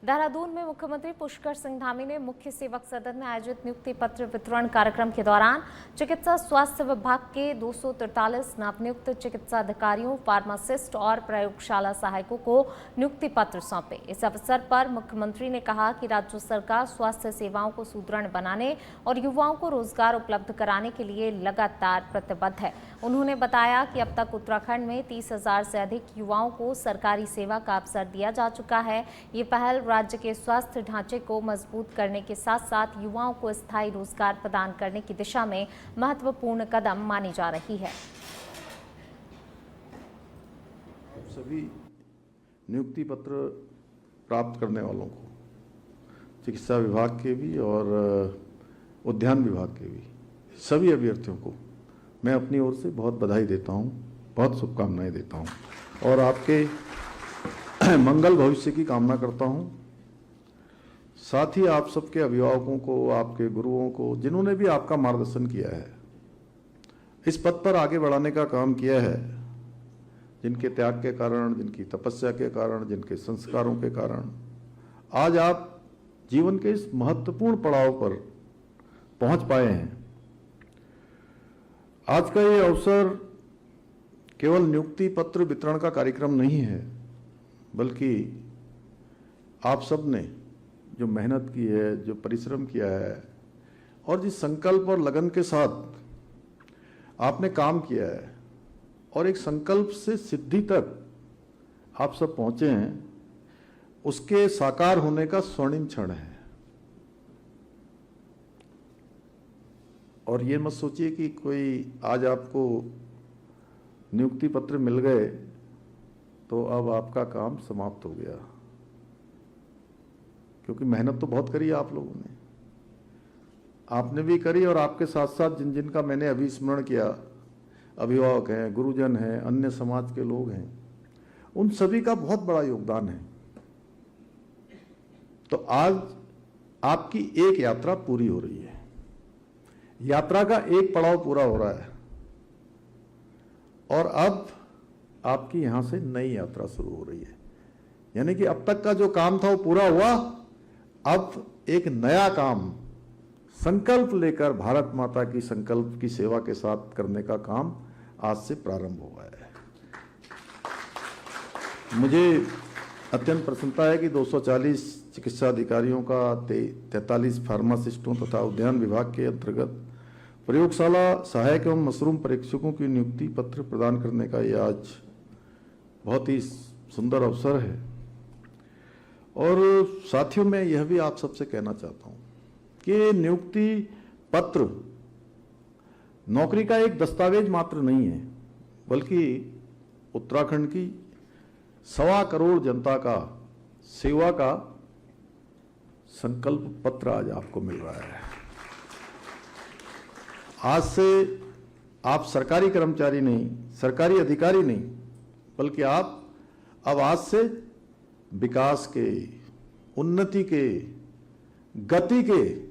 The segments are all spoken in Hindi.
देहरादून में मुख्यमंत्री पुष्कर सिंह धामी ने मुख्य सेवक सदन में आयोजित नियुक्ति पत्र वितरण कार्यक्रम के दौरान चिकित्सा स्वास्थ्य विभाग के 243 नवनियुक्त चिकित्सा अधिकारियों, फार्मासिस्ट और प्रयोगशाला सहायकों को नियुक्ति पत्र सौंपे। इस अवसर पर मुख्यमंत्री ने कहा कि राज्य सरकार स्वास्थ्य सेवाओं को सुदृढ़ बनाने और युवाओं को रोजगार उपलब्ध कराने के लिए लगातार प्रतिबद्ध है। उन्होंने बताया कि अब तक उत्तराखंड में 30,000 से अधिक युवाओं को सरकारी सेवा का अवसर दिया जा चुका है। ये पहल राज्य के स्वास्थ्य ढांचे को मजबूत करने के साथ साथ युवाओं को स्थायी रोजगार प्रदान करने की दिशा में महत्वपूर्ण कदम मानी जा रही है। सभी नियुक्ति पत्र प्राप्त करने वालों को, चिकित्सा विभाग के भी और उद्यान विभाग के भी सभी अभ्यर्थियों को मैं अपनी ओर से बहुत बधाई देता हूं, बहुत शुभकामनाएं देता हूं और आपके मंगल भविष्य की कामना करता हूं। साथ ही आप सबके अभिभावकों को, आपके गुरुओं को, जिन्होंने भी आपका मार्गदर्शन किया है, इस पद पर आगे बढ़ाने का काम किया है, जिनके त्याग के कारण, जिनकी तपस्या के कारण, जिनके संस्कारों के कारण आज आप जीवन के इस महत्वपूर्ण पड़ाव पर पहुंच पाए हैं। आज का ये अवसर केवल नियुक्ति पत्र वितरण का कार्यक्रम नहीं है, बल्कि आप सब ने जो मेहनत की है, जो परिश्रम किया है और जिस संकल्प और लगन के साथ आपने काम किया है और एक संकल्प से सिद्धि तक आप सब पहुंचे हैं, उसके साकार होने का स्वर्णिम क्षण है। और ये मत सोचिए कि कोई आज आपको नियुक्ति पत्र मिल गए तो अब आपका काम समाप्त हो गया, क्योंकि मेहनत तो बहुत करी आप लोगों ने, आपने भी करी और आपके साथ साथ जिन जिन का मैंने अभी स्मरण किया, अभिभावक हैं, गुरुजन हैं, अन्य समाज के लोग हैं, उन सभी का बहुत बड़ा योगदान है। तो आज आपकी एक यात्रा पूरी हो रही है, यात्रा का एक पड़ाव पूरा हो रहा है और अब आपकी यहां से नई यात्रा शुरू हो रही है। यानी कि अब तक का जो काम था वो पूरा हुआ, अब एक नया काम संकल्प लेकर भारत माता की संकल्प की सेवा के साथ करने का काम आज से प्रारंभ हुआ है। मुझे अत्यंत प्रसन्नता है कि 240 चिकित्सा अधिकारियों का 43 फार्मासिस्टों तथा उद्यान विभाग के अंतर्गत प्रयोगशाला सहायक एवं मशरूम परीक्षकों की नियुक्ति पत्र प्रदान करने का यह आज बहुत ही सुंदर अवसर है। और साथियों, मैं यह भी आप सबसे कहना चाहता हूं कि नियुक्ति पत्र नौकरी का एक दस्तावेज मात्र नहीं है, बल्कि उत्तराखंड की 1.25 करोड़ जनता का सेवा का संकल्प पत्र आज आपको मिल रहा है। आज से आप सरकारी कर्मचारी नहीं, सरकारी अधिकारी नहीं, बल्कि आप अब आज से विकास के, उन्नति के, गति के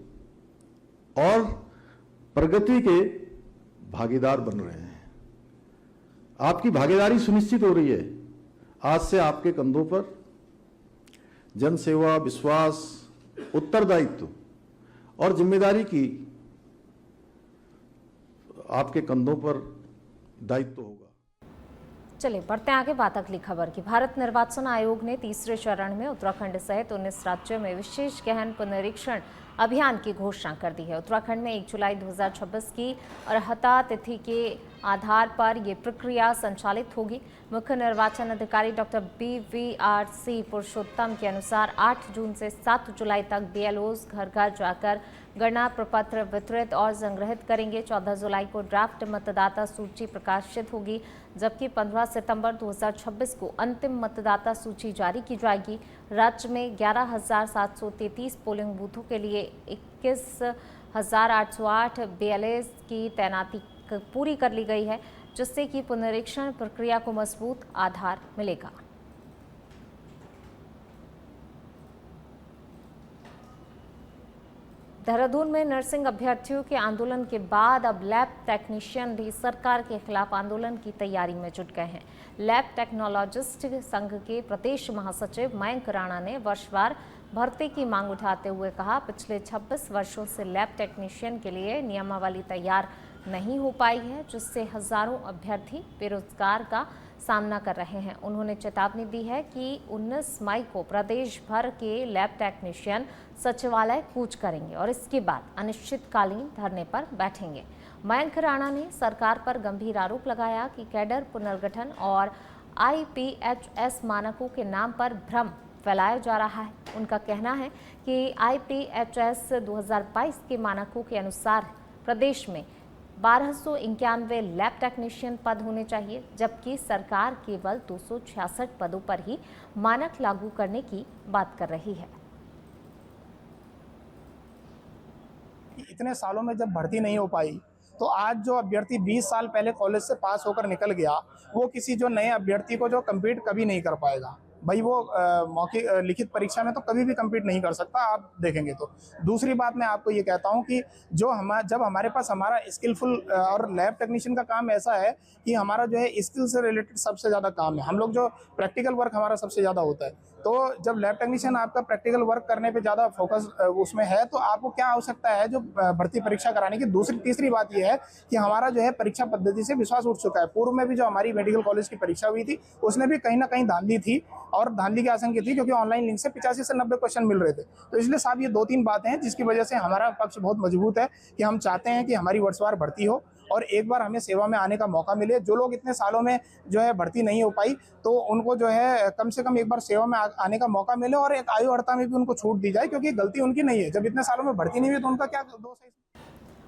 और प्रगति के भागीदार बन रहे हैं। आपकी भागीदारी सुनिश्चित हो रही है। आज से आपके कंधों पर जनसेवा, विश्वास, उत्तरदायित्व और जिम्मेदारी की आपके कंधों पर दायित्व होगा। चलिए बढ़ते हैं आगे बात अगली खबर की। भारत निर्वाचन आयोग ने तीसरे चरण में उत्तराखंड सहित 19 राज्यों में विशेष गहन पुनरीक्षण अभियान की घोषणा कर दी है। उत्तराखंड में 1 जुलाई 2026 की अर्हता तिथि के आधार पर ये प्रक्रिया संचालित होगी। मुख्य निर्वाचन अधिकारी डॉक्टर BVRC पुरुषोत्तम के अनुसार 8 जून से 7 जुलाई तक BLOs घर घर जाकर गणना प्रपत्र वितरित और संग्रहित करेंगे। 14 जुलाई को ड्राफ्ट मतदाता सूची प्रकाशित होगी, जबकि 15 सितंबर 2026 को अंतिम मतदाता सूची जारी की जाएगी। राज्य में 11,733 पोलिंग बूथों के लिए 21,808 BLAs की तैनाती पूरी कर ली गई है, जिससे कि पुनरीक्षण प्रक्रिया को मजबूत आधार मिलेगा। देहरादून में नर्सिंग अभ्यर्थियों के आंदोलन के बाद अब लैब टेक्नीशियन भी सरकार के खिलाफ आंदोलन की तैयारी में जुट गए हैं। लैब टेक्नोलॉजिस्ट संघ के प्रदेश महासचिव मयंक राणा ने वर्षवार भर्ती की मांग उठाते हुए कहा, पिछले 26 वर्षों से लैब टेक्नीशियन के लिए नियमावली तैयार नहीं हो पाई है, जिससे हजारों अभ्यर्थी बेरोजगार का सामना कर रहे हैं। उन्होंने चेतावनी दी है कि 19 मई को प्रदेश भर के लैब टेक्नीशियन सचिवालय कूच करेंगे और इसके बाद अनिश्चितकालीन धरने पर बैठेंगे। मयंक राणा ने सरकार पर गंभीर आरोप लगाया कि कैडर पुनर्गठन और IPHS मानकों के नाम पर भ्रम फैलाया जा रहा है। उनका कहना है कि IPHS 2022 के मानकों के अनुसार प्रदेश में 1291 लैब टेक्नीशियन पद होने चाहिए, जबकि सरकार केवल 266 पदों पर ही मानक लागू करने की बात कर रही है। इतने सालों में जब भर्ती नहीं हो पाई तो आज जो अभ्यर्थी 20 साल पहले कॉलेज से पास होकर निकल गया, वो किसी जो नए अभ्यर्थी को जो कम्पीट कभी नहीं कर पाएगा। भाई वो मौखिक लिखित परीक्षा में तो कभी भी कम्पीट नहीं कर सकता, आप देखेंगे तो। दूसरी बात मैं आपको ये कहता हूँ कि जब हमारे पास हमारा स्किलफुल और लैब टेक्नीशियन का काम ऐसा है कि हमारा जो है स्किल से रिलेटेड सबसे ज़्यादा काम है। हम लोग जो प्रैक्टिकल वर्क हमारा सबसे ज़्यादा होता है, तो जब लैब टेक्नीशियन आपका प्रैक्टिकल वर्क करने पे ज़्यादा फोकस उसमें है, तो आपको क्या आवश्यकता है जो भर्ती परीक्षा कराने की। तीसरी बात यह है कि हमारा जो है परीक्षा पद्धति से विश्वास उठ चुका है। पूर्व में भी जो हमारी मेडिकल कॉलेज की परीक्षा हुई थी, उसने भी कहीं ना कहीं धांधली थी और धांधली की आशंका थी, क्योंकि ऑनलाइन लिंक से 85 से 90 क्वेश्चन मिल रहे थे। तो इसलिए साहब ये 2-3 बातें हैं जिसकी वजह से हमारा पक्ष बहुत मजबूत है कि हम चाहते हैं कि हमारी वर्षवार भर्ती हो और एक बार हमें सेवा में आने का मौका मिले। जो लोग इतने सालों में जो है भर्ती नहीं हो पाई, तो उनको जो है कम से कम एक बार सेवा में आने का मौका मिले और एक आयु अर्हता में भी उनको छूट दी जाए, क्योंकि गलती उनकी नहीं है। जब इतने सालों में भर्ती नहीं हुई तो उनका क्या दोष है।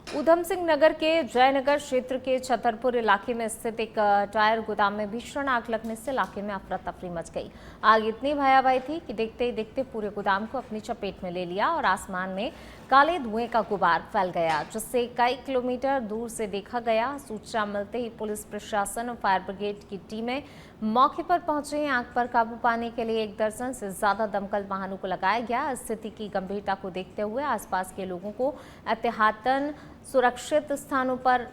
ऊधम सिंह नगर के जयनगर क्षेत्र के छतरपुर इलाके में स्थित एक टायर गोदाम में भीषण आग लगने से इलाके में अफरा तफरी मच गई। आग इतनी भयावह थी कि देखते ही देखते पूरे गोदाम को अपनी चपेट में ले लिया और आसमान में काले धुएं का गुबार फैल गया, जिससे कई किलोमीटर दूर से देखा गया। सूचना मिलते ही पुलिस प्रशासन और फायर ब्रिगेड की टीमें मौके पर पहुंचे। आग पर काबू पाने के लिए 1 दर्जन से ज्यादा दमकल वाहनों को लगाया गया। स्थिति की गंभीरता को देखते हुए आसपास के लोगों को एहतियातन सुरक्षित स्थानों पर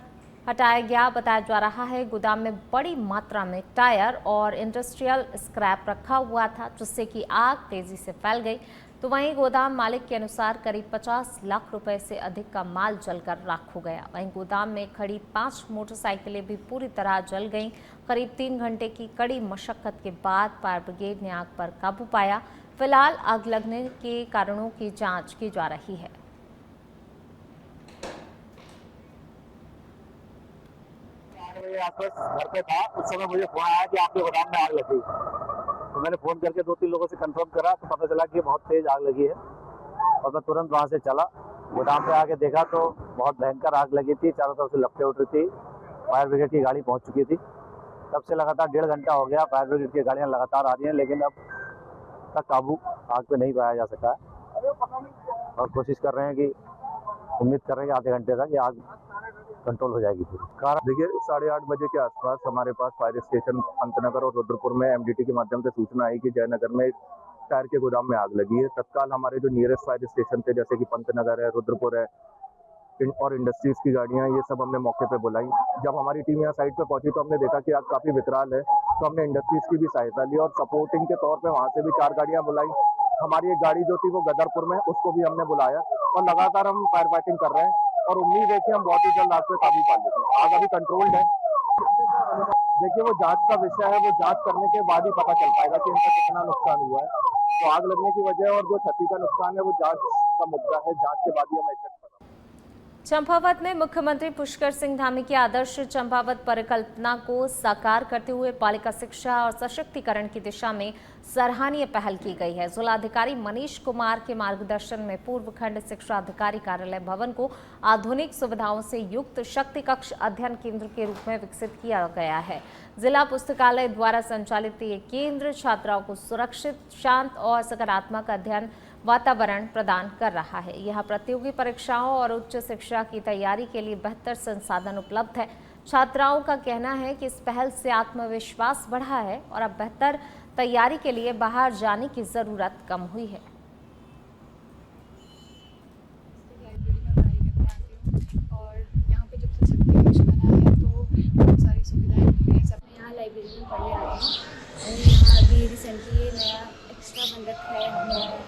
हटाया गया। बताया जा रहा है गोदाम में बड़ी मात्रा में टायर और इंडस्ट्रियल स्क्रैप रखा हुआ था, जिससे कि आग तेजी से फैल गई। तो वहीं गोदाम मालिक के अनुसार करीब 50 लाख रुपए से अधिक का माल जलकर राख हो गया। वहीं गोदाम में खड़ी 5 मोटरसाइकिलें भी पूरी तरह जल गईं। करीब 3 घंटे की कड़ी मशक्कत के बाद फायर ब्रिगेड ने आग पर काबू पाया। फिलहाल आग लगने के कारणों की जांच की जा रही है। आसपास घर पे था, उस समय मुझे फोन आया कि आपके गोदाम में आग लगी। तो मैंने फोन करके 2-3 लोगों से कंफर्म करा, तो पता चला कि बहुत तेज आग लगी है और मैं तुरंत वहां से चला। गोदाम पे आके देखा तो बहुत भयंकर आग लगी थी, चारों तरफ से लपटें उठ रही थी। फायर ब्रिगेड की गाड़ी पहुंच चुकी थी। तब से लगातार 1.5 घंटा हो गया, फायर ब्रिगेड की गाड़ियां लगातार आ रही हैं, लेकिन अब तक काबू आग पे नहीं पाया जा सका है और कोशिश कर रहे हैं कि उम्मीद कर रहे हैं कि आधे घंटे तक ये आग कंट्रोल हो जाएगी। कारण देखिए 8:30 बजे के आसपास हमारे पास फायर स्टेशन पंतनगर और रुद्रपुर में MDT के माध्यम से सूचना आई कि जयनगर में टायर के गोदाम में आग लगी है। तत्काल हमारे जो नियरेस्ट फायर स्टेशन थे, जैसे कि पंतनगर है, रुद्रपुर है और इंडस्ट्रीज की गाड़ियां, ये सब हमने मौके पे बुलाई। जब हमारी टीम यहाँ साइट पे पहुंची तो हमने देखा कि आग काफी विकराल है, तो हमने इंडस्ट्रीज की भी सहायता ली और सपोर्टिंग के तौर पे वहां से भी 4 गाड़ियां बुलाई। हमारी एक गाड़ी जो थी वो गदरपुर में, उसको भी हमने बुलाया और लगातार हम फायर फाइटिंग कर रहे हैं और उम्मीद है कि हम बहुत ही जल्द आग पे काबू पा लेंगे। आग अभी कंट्रोल्ड है। देखिए वो जांच का विषय है, वो जांच करने के बाद ही पता चल पाएगा कि इनका कितना नुकसान हुआ है। तो आग लगने की वजह और जो क्षति का नुकसान है वो जांच का मुद्दा है, जांच के बाद ही हम एक्सेप्ट करेंगे। चंपावत में मुख्यमंत्री पुष्कर सिंह धामी की आदर्श चंपावत परिकल्पना को साकार करते हुए बालिका शिक्षा और सशक्तिकरण की दिशा में सराहनीय पहल की गई है। जिलाधिकारी मनीष कुमार के मार्गदर्शन में पूर्व खंड शिक्षा अधिकारी कार्यालय भवन को आधुनिक सुविधाओं से युक्त शक्ति कक्ष अध्ययन केंद्र के रूप में विकसित किया गया है। जिला पुस्तकालय द्वारा संचालित ये केंद्र छात्राओं को सुरक्षित, शांत और सकारात्मक अध्ययन वातावरण प्रदान कर रहा है। यहाँ प्रतियोगी परीक्षाओं और उच्च शिक्षा की तैयारी के लिए बेहतर संसाधन उपलब्ध है। छात्राओं का कहना है कि इस पहल से आत्मविश्वास बढ़ा है और अब बेहतर तैयारी के लिए बाहर जाने की जरूरत कम हुई है। और यहाँ पे जब से शक्ति कक्ष बना है तो बहुत सारी सुविधाएं मिली हैं। सब यहाँ लाइब्रेरी में पढ़ने आते हैं और यहाँ अभी रिसेंटली ये नया एक्स्ट्रा बन रखा है।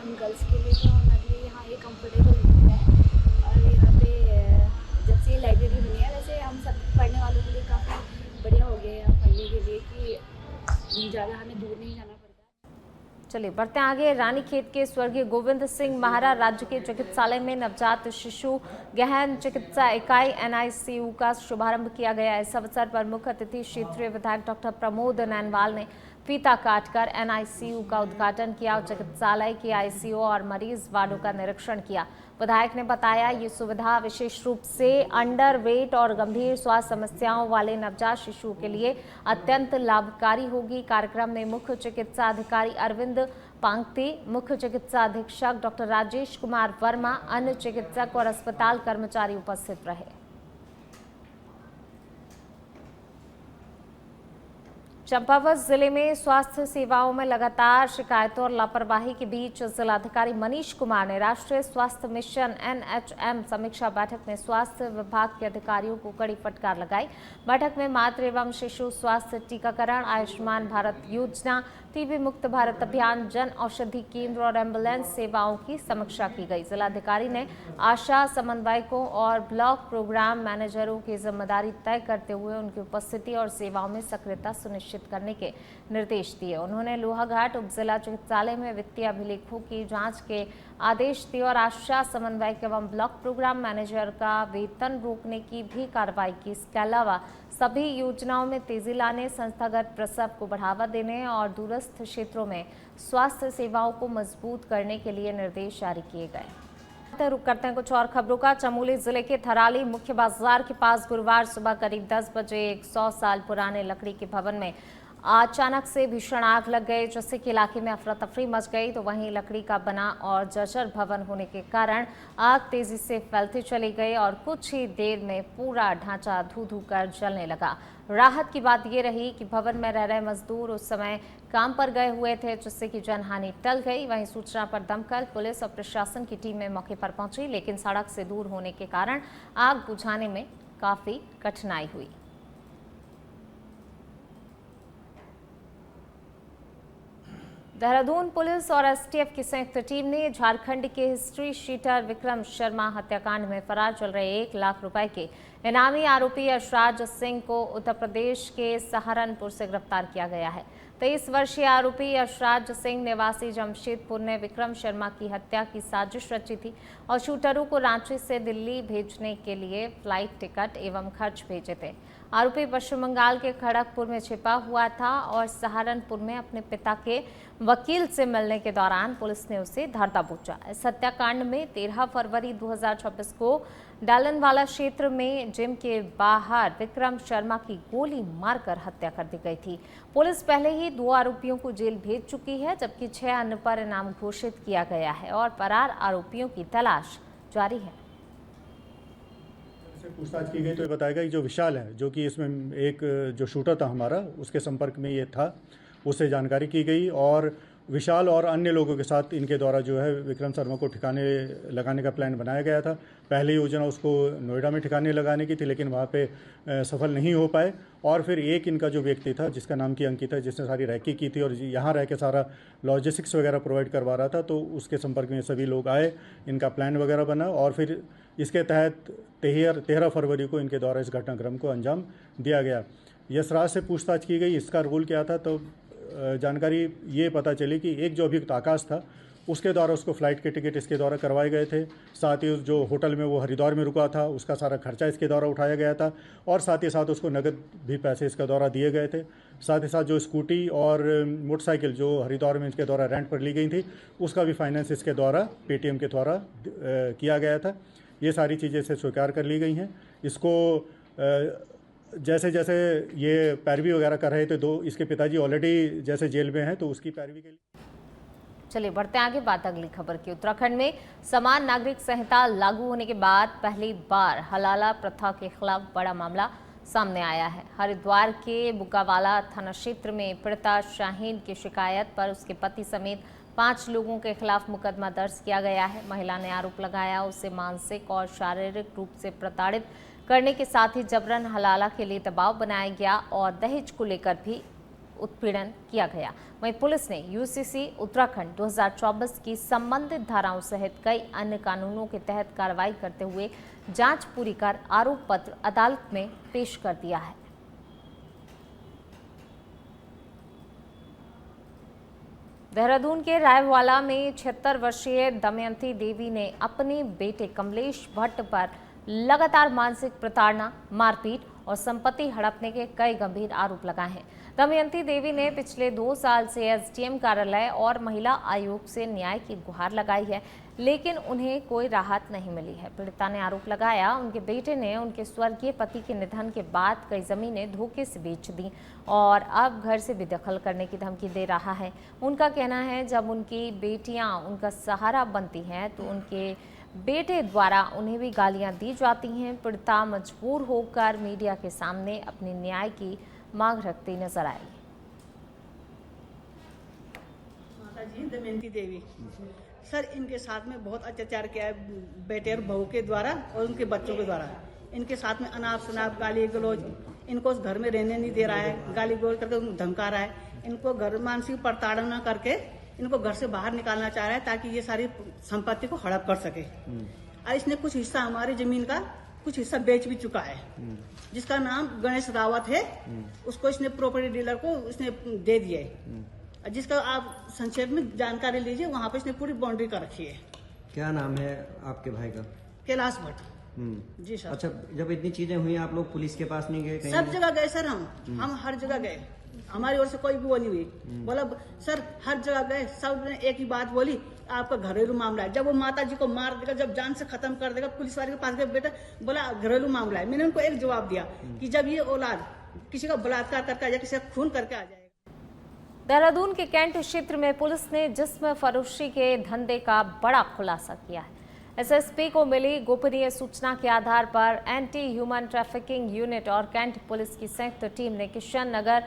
हम गर्ल्स इसके लिए तो हमारे लिए यहाँ ये कम्फर्टेबल है। और यहाँ पे जब से ये लाइब्रेरी बनी है, वैसे हम सब पढ़ने वालों के लिए काफ़ी बढ़िया हो गया है पढ़ने के लिए कि ज़्यादा हमें दूर नहीं जाना पड़ता। चलिए बढ़ते हैं आगे। रानीखेत के स्वर्गीय गोविंद सिंह महारा राज्य के चिकित्सालय में नवजात शिशु गहन चिकित्सा इकाई NICU का शुभारंभ किया गया। इस अवसर पर मुख्य अतिथि क्षेत्रीय विधायक डॉक्टर प्रमोद नैनवाल ने फीता काटकर NICU का उद्घाटन किया और चिकित्सालय की ICU और मरीज वार्डों का निरीक्षण किया। विधायक ने बताया ये सुविधा विशेष रूप से अंडरवेट और गंभीर स्वास्थ्य समस्याओं वाले नवजात शिशुओं के लिए अत्यंत लाभकारी होगी। कार्यक्रम में मुख्य चिकित्सा अधिकारी अरविंद पांगती, मुख्य चिकित्सा अधीक्षक डॉक्टर राजेश कुमार वर्मा, अन्य चिकित्सक और अस्पताल कर्मचारी उपस्थित रहे। चंपावत जिले में स्वास्थ्य सेवाओं में लगातार शिकायतों और लापरवाही के बीच जिलाधिकारी मनीष कुमार ने राष्ट्रीय स्वास्थ्य मिशन NHM समीक्षा बैठक में स्वास्थ्य विभाग के अधिकारियों को कड़ी फटकार लगाई। बैठक में मातृ एवं शिशु स्वास्थ्य टीकाकरण, आयुष्मान भारत योजना, टीबी मुक्त भारत अभियान, जन औषधि केंद्र और एम्बुलेंस सेवाओं की समीक्षा की गई। जिलाधिकारी ने आशा समन्वयकों और ब्लॉक प्रोग्राम मैनेजरों की जिम्मेदारी तय करते हुए उनकी उपस्थिति और सेवाओं में सक्रियता सुनिश्चित करने के निर्देश दिए। उन्होंने लोहाघाट उप जिला चिकित्सालय में वित्तीय अभिलेखों की जांच के आदेश दिए और आशा समन्वयक एवं ब्लॉक प्रोग्राम मैनेजर का वेतन रोकने की भी कार्रवाई की। इसके अलावा सभी योजनाओं में तेजी लाने, संस्थागत प्रसव को बढ़ावा देने और दूरस्थ क्षेत्रों में स्वास्थ्य सेवाओं को मजबूत करने के लिए निर्देश जारी किए गए। रुक करते हैं कुछ और खबरों का। चमोली जिले के थराली मुख्य बाजार के पास गुरुवार सुबह करीब 10 बजे एक 100 साल पुराने लकड़ी के भवन में अचानक से भीषण आग लग गई, जिससे कि इलाके में अफरा तफरी मच गई। तो वहीं लकड़ी का बना और जर्जर भवन होने के कारण आग तेजी से फैलती चली गई और कुछ ही देर में पूरा ढांचा धू धू कर जलने लगा। राहत की बात ये रही कि भवन में रह रहे मजदूर उस समय काम पर गए हुए थे, जिससे कि जनहानि टल गई। वहीं सूचना पर दमकल, पुलिस और प्रशासन की टीमें मौके पर पहुंची, लेकिन सड़क से दूर होने के कारण आग बुझाने में काफी कठिनाई हुई। देहरादून पुलिस और STF की संयुक्त टीम ने झारखंड के हिस्ट्री शीटर विक्रम शर्मा हत्याकांड में फरार चल रहे 1 लाख रुपए के इनामी आरोपी यशराज सिंह को उत्तर प्रदेश के सहारनपुर से गिरफ्तार किया गया है। 23 वर्षीय आरोपी यशराज सिंह निवासी जमशेदपुर ने विक्रम शर्मा की हत्या की साजिश रची थी और शूटरों को रांची से दिल्ली भेजने के लिए फ्लाइट टिकट एवं खर्च भेजे थे। आरोपी पश्चिम बंगाल के खड़गपुर में छिपा हुआ था और सहारनपुर में अपने पिता के वकील से मिलने के दौरान पुलिस ने उसे धर दबोचा। इस हत्याकांड में 13 फरवरी 2024 को डालनवाला क्षेत्र में जिम के बाहर विक्रम शर्मा की गोली मारकर हत्या कर दी गई थी। पुलिस पहले ही 2 आरोपियों को जेल भेज चुकी है, जबकि 6 अन्य पर इनाम घोषित किया गया है और फरार आरोपियों की तलाश जारी है। पूछताछ की गई तो ये बताया गया कि जो विशाल है, जो कि इसमें एक जो शूटर था हमारा, उसके संपर्क में ये था, उससे जानकारी की गई और विशाल और अन्य लोगों के साथ इनके द्वारा जो है विक्रम शर्मा को ठिकाने लगाने का प्लान बनाया गया था। पहली योजना उसको नोएडा में ठिकाने लगाने की थी, लेकिन वहाँ पे सफल नहीं हो पाए और फिर एक इनका जो व्यक्ति था जिसका नाम की अंकित है, जिसने सारी रैकी की थी और यहाँ रह के सारा लॉजिस्टिक्स वगैरह प्रोवाइड करवा रहा था, तो उसके संपर्क में सभी लोग आए, इनका प्लान वगैरह बना और फिर इसके तहत 13 फरवरी को इनके द्वारा इस घटनाक्रम को अंजाम दिया गया। यशराज से पूछताछ की गई, इसका रोल क्या था, तो जानकारी ये पता चली कि एक जो अभियुक्त आकाश था उसके द्वारा उसको फ़्लाइट के टिकट इसके द्वारा करवाए गए थे। साथ ही जो होटल में वो हरिद्वार में रुका था उसका सारा खर्चा इसके द्वारा उठाया गया था और साथ ही साथ उसको नगद भी पैसे इसके द्वारा दिए गए थे। साथ ही साथ जो स्कूटी और मोटरसाइकिल जो हरिद्वार में इसके द्वारा रेंट पर ली गई थी उसका भी फाइनेंस इसके द्वारा पेटीएम के द्वारा किया गया था। ये सारी चीज़ें इसे स्वीकार कर ली गई हैं। इसको जैसे जैसे ये पैरवी वगैरह कर रहे थे, तो इसके पिताजी ऑलरेडी जैसे जेल में हैं, तो उसकी पैरवी के लिए। चलिए बढ़ते हैं आगे, बात अगली खबर की। उत्तराखंड में समान नागरिक संहिता लागू होने के बाद पहली बार हलाला प्रथा के खिलाफ बड़ा मामला सामने आया है। हरिद्वार के बुकावाला थाना क्षेत्र में पीड़िता शाहीन की शिकायत पर उसके पति समेत 5 लोगों के खिलाफ मुकदमा दर्ज किया गया है। महिला ने आरोप लगाया उसे मानसिक और शारीरिक रूप से प्रताड़ित करने के साथ ही जबरन हलाला के लिए दबाव बनाया गया और दहेज को लेकर भी उत्पीड़न किया गया। वहीं पुलिस ने यूसीसी उत्तराखंड 2024 की संबंधित धाराओं सहित कई अन्य कानूनों के तहत कार्रवाई करते हुए जांच पूरी कर आरोप पत्र अदालत में पेश कर दिया है। देहरादून के रायवाला में 76 वर्षीय दमयंती देवी ने अपने बेटे कमलेश भट्ट पर लगातार मानसिक प्रताड़ना, मारपीट और संपत्ति हड़पने के कई गंभीर आरोप लगाए हैं। दमयंती देवी ने पिछले 2 साल से एसडीएम कार्यालय और महिला आयोग से न्याय की गुहार लगाई है, लेकिन उन्हें कोई राहत नहीं मिली है। पीड़िता ने आरोप लगाया उनके बेटे ने उनके स्वर्गीय पति के निधन के बाद कई जमीनें धोखे से बेच दी और अब घर से बेदखल करने की धमकी दे रहा है। उनका कहना है जब उनकी बेटियां उनका सहारा बनती हैं तो उनके बेटे द्वारा उन्हें भी गालियां दी जाती हैं। पीड़िता मजबूर होकर मीडिया के सामने अपने न्याय की मांग रखती नजर आई। माता जी दमयंती देवी सर, इनके साथ में बहुत अत्याचार किया है बेटे और बहू के द्वारा और उनके बच्चों के द्वारा। इनके साथ में अनाप शनाप गाली गलौज, इनको उस घर में रहने नहीं दे रहा है, गाली गलौज करके उनको धमका रहा है, इनको घर मानसिक प्रताड़ना करके इनको घर से बाहर निकालना चाह रहा है ताकि ये सारी संपत्ति को हड़प कर सके। और इसने कुछ हिस्सा हमारी जमीन का कुछ हिस्सा बेच भी चुका है, जिसका नाम गणेश रावत है। उसको इसने प्रॉपर्टी डीलर को इसने दे दिया है, जिसका आप संक्षेप में जानकारी लीजिए। वहाँ पे इसने पूरी बाउंड्री कर रखी है। क्या नाम है आपके भाई का? कैलाश भट्ट। जी सर। अच्छा, जब इतनी चीजें हुई आप लोग पुलिस के पास नहीं गए? कहीं सब जगह गए सर, हम हर जगह गए, हमारी ओर से कोई भी वो नहीं हुई। बोला सर हर जगह गए, सब ने एक ही बात बोली, आपका घरेलू मामला है। जब वो माता जी को मार देगा, जब जान से खत्म कर देगा, पुलिस वाले के पास गए, बेटा बोला घरेलू मामला है। मैंने उनको एक जवाब दिया कि जब ये औलाद किसी का बलात्कार करके आ जाए, किसी का खून करके आ जाएगा। देहरादून के कैंट क्षेत्र में पुलिस ने जिस्म फरोशी के धंधे का बड़ा खुलासा किया है। एसएसपी को मिली गोपनीय सूचना के आधार पर एंटी ह्यूमन ट्रैफिकिंग यूनिट और कैंट पुलिस की संयुक्त टीम ने किशन नगर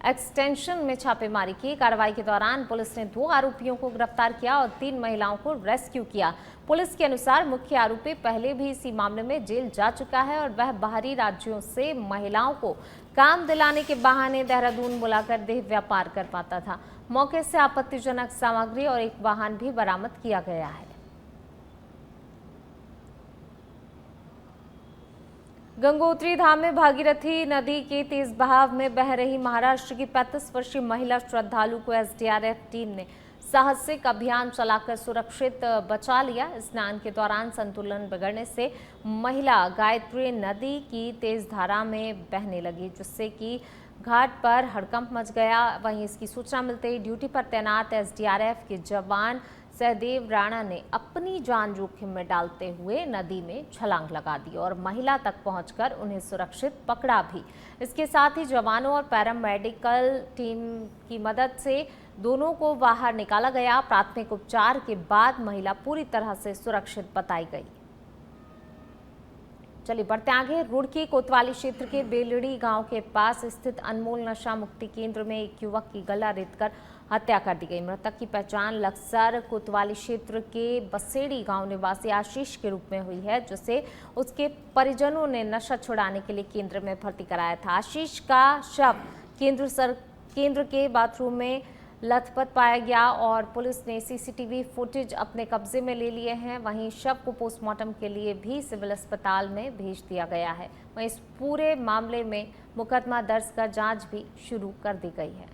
एक्सटेंशन में छापेमारी की। कार्रवाई के दौरान पुलिस ने 2 आरोपियों को गिरफ्तार किया और 3 महिलाओं को रेस्क्यू किया। पुलिस के अनुसार मुख्य आरोपी पहले भी इसी मामले में जेल जा चुका है और वह बाहरी राज्यों से महिलाओं को काम दिलाने के बहाने देहरादून बुलाकर देह व्यापार कर पाता था। मौके से आपत्तिजनक सामग्री और एक वाहन भी बरामद किया गया है। गंगोत्री धाम में भागीरथी नदी के तेज बहाव में बह रही महाराष्ट्र की 35 वर्षीय महिला श्रद्धालु को एसडीआरएफ टीम ने साहसिक अभियान चलाकर सुरक्षित बचा लिया। स्नान के दौरान संतुलन बिगड़ने से महिला गायत्री नदी की तेज धारा में बहने लगी, जिससे कि घाट पर हड़कंप मच गया। वहीं इसकी सूचना मिलते ही ड्यूटी पर तैनात एसडीआरएफ के जवान सहदेव राणा ने अपनी जान जोखिम में डालते हुए नदी में छलांग लगा दी और महिला तक पहुंचकर उन्हें सुरक्षित पकड़ा भी। इसके साथ ही जवानों और पैरामेडिकल टीम की मदद से दोनों को बाहर निकाला गया। प्राथमिक उपचार के बाद महिला पूरी तरह से सुरक्षित बताई गई। चलिए बढ़ते आगे। रुड़की कोतवाली क्षेत्र के बेलड़ी गांव के पास स्थित अनमोल नशा मुक्ति केंद्र में एक युवक की गला रेतकर हत्या कर दी गई। मृतक की पहचान लक्सर कोतवाली क्षेत्र के बसेड़ी गांव निवासी आशीष के रूप में हुई है, जिसे उसके परिजनों ने नशा छुड़ाने के लिए केंद्र में भर्ती कराया था। आशीष का शव केंद्र के बाथरूम में लथपथ पाया गया और पुलिस ने सीसीटीवी फुटेज अपने कब्जे में ले लिए हैं। वहीं शव को पोस्टमार्टम के लिए भी सिविल अस्पताल में भेज दिया गया है। वहीं इस पूरे मामले में मुकदमा दर्ज कर जांच भी शुरू कर दी गई है।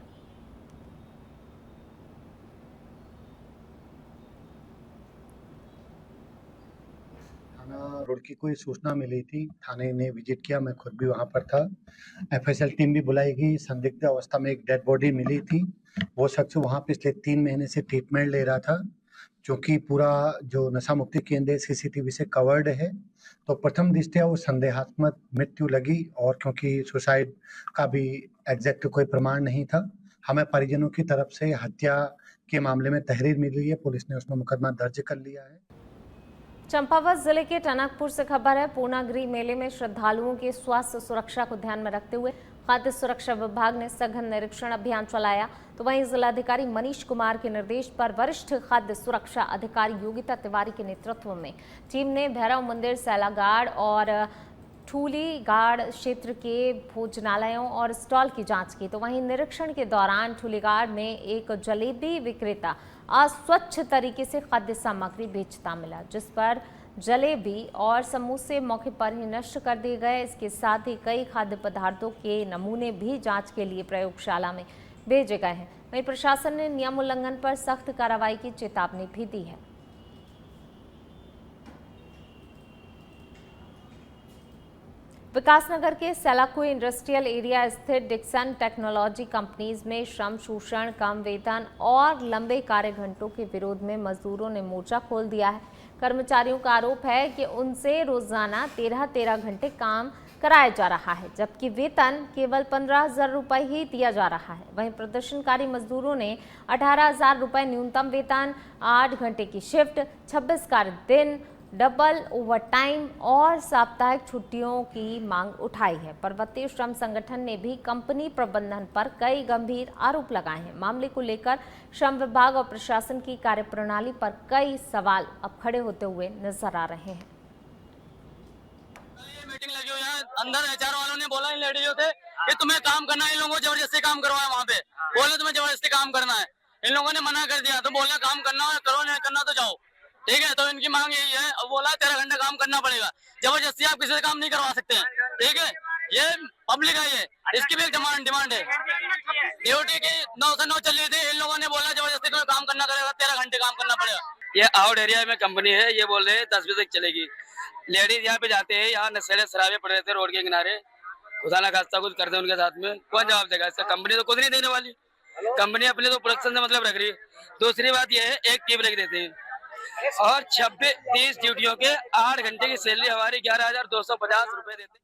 रुड़की को सूचना मिली थी, थाने ने विजिट किया, मैं खुद भी वहां पर था। एफएसएल टीम भी बुलाई गई। संदिग्ध अवस्था में एक डेड बॉडी मिली थी। वो शख्स वहां पिछले 3 महीने से ट्रीटमेंट ले रहा था, क्योंकि पूरा जो नशा मुक्ति केंद्र सीसीटीवी से कवर्ड है। तो प्रथम दृष्टया वो संदेहात्मक मृत्यु लगी और क्योंकि सुसाइड का भी एग्जैक्ट कोई प्रमाण नहीं था, हमें परिजनों की तरफ से हत्या के मामले में तहरीर मिली है। पुलिस ने उसमें मुकदमा दर्ज कर लिया है। चंपावत जिले के टनकपुर से खबर है। पूर्णागिरि मेले में श्रद्धालुओं की स्वास्थ्य सुरक्षा को ध्यान में रखते हुए खाद्य सुरक्षा विभाग ने सघन निरीक्षण अभियान चलाया। तो वहीं जिलाधिकारी मनीष कुमार के निर्देश पर वरिष्ठ खाद्य सुरक्षा अधिकारी योगिता तिवारी के नेतृत्व में टीम ने भैरव मंदिर, सैलागाड़ और ठूलीगाड़ क्षेत्र के भोजनालयों और स्टॉल की जांच की, तो वहीं निरीक्षण के दौरान ठूलीगाड़ में एक जलेबी विक्रेता अस्वच्छ तरीके से खाद्य सामग्री बेचता मिला, जिस पर जलेबी और समोसे मौके पर ही नष्ट कर दिए गए। इसके साथ ही कई खाद्य पदार्थों के नमूने भी जांच के लिए प्रयोगशाला में भेजे गए हैं। वहीं प्रशासन ने नियम उल्लंघन पर सख्त कार्रवाई की चेतावनी भी दी है। विकासनगर के सेलाकुई इंडस्ट्रियल एरिया स्थित डिक्सन टेक्नोलॉजी कंपनीज में श्रम शोषण, कम वेतन और लंबे कार्य घंटों के विरोध में मजदूरों ने मोर्चा खोल दिया है। कर्मचारियों का आरोप है कि उनसे रोजाना 13 घंटे काम कराया जा रहा है, जबकि वेतन केवल 15,000 रुपये ही दिया जा रहा है। वहीं प्रदर्शनकारी मजदूरों ने 18,000 रुपये न्यूनतम वेतन, 8 घंटे की शिफ्ट, 26 कार्य दिन, डबल ओवरटाइम और साप्ताहिक छुट्टियों की मांग उठाई है। पर्वतीय श्रम संगठन ने भी कंपनी प्रबंधन पर कई गंभीर आरोप लगाए हैं। मामले को लेकर श्रम विभाग और प्रशासन की कार्यप्रणाली पर कई सवाल अब खड़े होते हुए नजर आ रहे हैं। मीटिंग लगी हुई है, अंदर एचआर वालों ने बोला इन लेडीजों से कि तुम्हें काम करना है, इन लोगों को जबरदस्ती काम करवाया। वहाँ पे बोले तुम्हें जबरदस्ती काम करना है, इन लोगों ने मना कर दिया। तो बोला काम करना है करो, नहीं करना तो जाओ। ठीक है, तो इनकी मांग यही है। अब बोला 13 घंटे काम करना पड़ेगा, जबरदस्ती आप किसी से काम नहीं करवा सकते हैं। ठीक है, ये पब्लिक है, ये इसकी भी एक डिमांड है। ड्यूटी की 9 से 9 चल रही थी, इन लोगों ने बोला जबरदस्ती तुम्हें काम करना करेगा, 13 घंटे काम करना पड़ेगा। ये आउट एरिया में कंपनी है, ये बोल रहे हैं 10 बजे तक चलेगी। लेडीज यहाँ पे जाते हैं, यहाँ नशेले शराबे पड़े रहते रोड के किनारे, खुदा ना खास्ता कुछ करते हैं उनके साथ में, कौन जवाब देगा इसका? कंपनी तो खुद नहीं देने वाली, कंपनी अपने तो प्रोडक्शन से मतलब रख रही है। दूसरी बात यह है, एक टी ब्रेक देते हैं और 26-30 ड्यूटियों के 8 घंटे की सैलरी हमारी 11,250 रुपए देते हैं।